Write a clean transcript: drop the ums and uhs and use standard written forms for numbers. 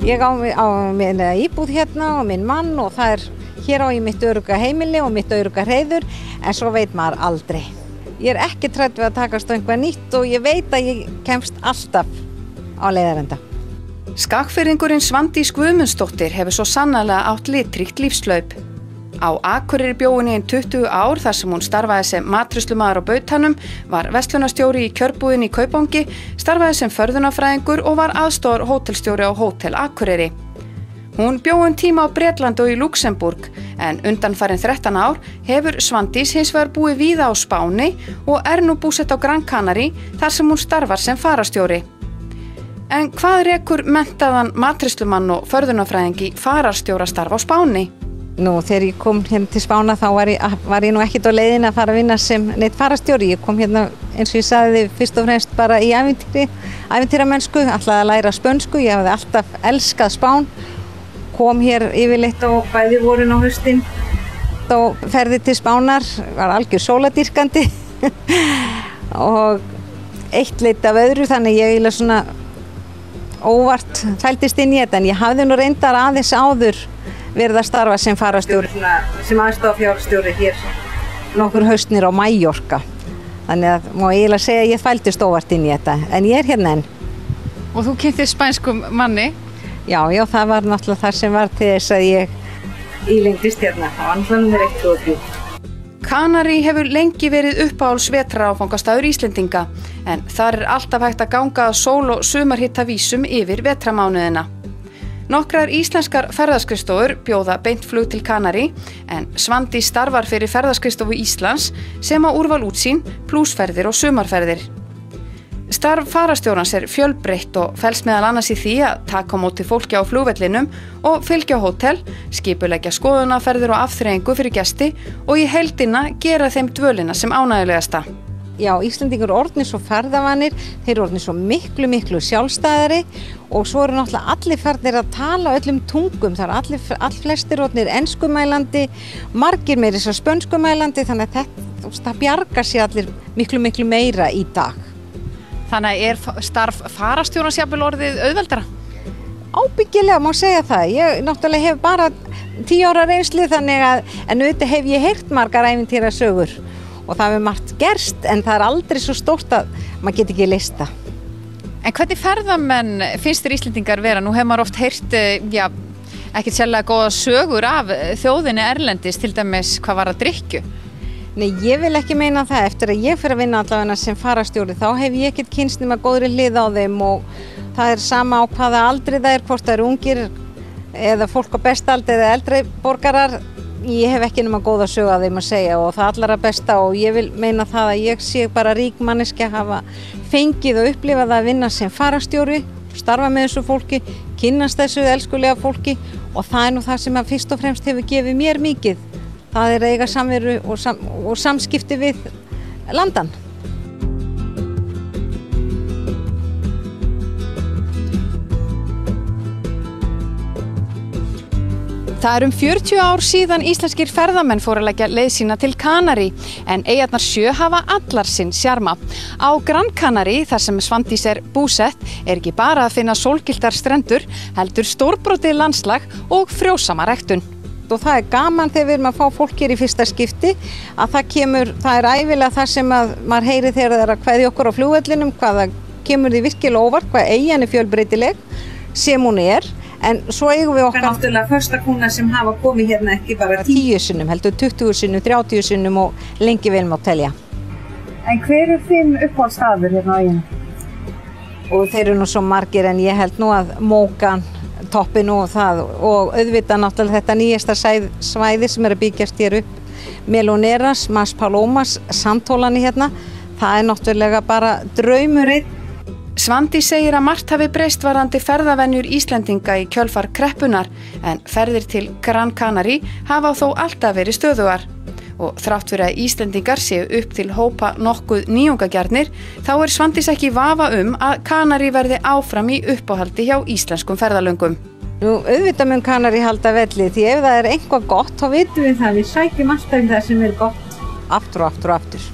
Ég á minna íbúð hérna og minn mann og það hér á ég mitt örugga heimili og mitt örugga hreiður, en svo veit maður aldrei. Ég ekki trædd við að takast á einhvað nýtt og ég veit að ég kemst alltaf á leiðarenda. Skagfirðingurinn Svandís Guðmundsdóttir hefur svo sannarlega átt litríkt lífslaup. Á Akureyri bjó hún í 20 ár þar sem hún starfaði sem matreiðslumaður á Bautanum, var verslunarstjóri í kjörbúðinni í Kaupangi, starfaði sem förðunarfræðingur og var aðstoðar hótelstjóri á Hótel Akureyri. Hún bjó tíma á Bretlandi og í Luxemburg, en undanfarin 13 ár hefur Svandís hins vegar búið víða á Spáni og nú búsett á Gran Canarí þar sem hún starfar sem fararstjóri. En hvað rekur menntaðan matreiðslumann og förðunarfræðing í fararstjórastarf á Spáni? Nú, þegar ég kom hérna til Spána þá var ég nú ekkert á leiðinni að fara að vinna sem neitt fararstjóri. Ég kom hérna, eins og ég sagði, fyrst og fremst bara í ævintýramennsku, ætlaði að læra spönsku. Ég hafði alltaf elskað Spán, kom hér yfirleitt og bæði vorin á haustin. Þá ferði til Spánar, var algjör sóladýrkandi og eitt leit af öðru, þannig ég eiginlega svona óvart fældist inn í þetta, en ég hafði nú reyndar aðeins áður verið að starfa sem fararstjóri, sem aðstofafjárstjóri hér nokkur haustnir á Mallorca. Þannig að má eiginlega segja að ég fældist óvart inn í þetta, en ég hérna enn. Og þú kynntist spænskum manni? Já, það var náttúrulega það sem var til þess að ég ílengdist hérna. Það var náttúrulega mér eitt og því. Kanarí hefur lengi verið uppáhalds vetraráfangastaður Íslendinga, en þar alltaf hægt að ganga að sól- og sumarhittavísum yfir vetramánuðina. Nokkrar íslenskar ferðaskrifstofur bjóða beint flug til Kanarí, en Svandís starfar fyrir ferðaskristofu Íslands sem á úrval útsýn, plúsferðir og sumarferðir. Starf fararstjórans fjölbreytt og felst meðal annars í því að taka á móti fólki á flugvellinum og fylgja á hótel, skipuleggja skoðunarferðir og afþreyingu fyrir gesti og í heildina gera þeim dvölina sem ánægjulegasta. Já, Íslendingur orðnir svo ferðavanir, þeir orðnir svo miklu sjálfstæðari og svo eru náttúrulega allir farnir að tala öllum tungum. Það eru flestir orðnir enskumælandi, margir meira þess að spönskumælandi, þannig að það bjargar sér allir miklu meira í dag. Þannig að starf fararstjórans jafnvel orðið auðveldara? Ábyggilega má segja það. Ég náttúrulega hef bara 10 ára reynslu, þannig að en auðvitað hef ég heyrt margar ævintýrasögur. Og það hefur margt gerst, en það aldrei svo stórt að maður geti ekki leyst það. En hvernig ferðamenn finnst þér Íslendingar vera? Nú hefur maður oft heyrt, ekkert sérlega góða sögur af þjóðinni erlendis, til dæmis hvað var að drykkju. Nei, ég vil ekki meina það. Eftir að ég fer að vinna allavega sem fararstjóri, þá hef ég ekkert kynnst nema góðri hlið á þeim og það sama á hvaða aldri það hvort það eru ungir eða fólk á bestaldi eða eldri borgarar. Ég hef ekki nema góða sögu að þeim að segja og það allra besta og ég vil meina það að ég sé bara rík manneskja að hafa fengið og upplifað að vinna sem fararstjóri, starfa með þessu fólki, kynnast þessu elskulega fólki og það nú það sem að fyrst og fremst hefur gefið mér mikið. Það að eiga samveru og samskipti við landan. Það 40 ár síðan íslenskir ferðamenn fóru að leggja leið sína til Kanarí, en eyjarnar 7 hafa allar sinn sjarma. Á Gran Canarí, þar sem Svandís búsett, ekki bara að finna sólgylltar strendur, heldur stórbrotið landslag og frjósama ræktun. Og það gaman þegar við erum að fá fólk hér í fyrsta skipti, að það ævilega það sem að maður heyri þegar það að kveðja okkur á flugvellinum, hvað það kemur því virkilega óvart, hvað eyjan fjölbreytileg, sem hún en svo eigum við okkar náttúrulega första kúna sem hafa komið hérna ekki bara 10 sinnum, heldur 20 sinnum, 30 sinnum og lengi vel má telja. En hver þinn uppáhaldsstaður hérna á eyjunni? Og þeir eru nú svo margir, en ég held nú að Mógan toppinu og það og auðvitað náttúrulega þetta nýjasta svæði sem að byggjast hér upp, Meloneras, Maspalomas, Sandhólani hérna, það náttúrulega bara draumurinn. Svandís segir að margt hafi breyst varðandi ferðavenjur Íslendinga í kjölfar kreppunar, en ferðir til Gran Canarí hafa þó alltaf verið stöðugar. Og þrátt fyrir að Íslendingar séu upp til hópa nokkuð nýjungagjarnir, þá Svandís ekki í vafa að Kanarí verði áfram í uppáhaldi hjá íslenskum ferðalöngum. Nú, auðvitað mun Kanarí halda velli, því ef það eitthvað gott, þá vitum við það, við sækjum alltaf það sem gott aftur og aftur og aftur.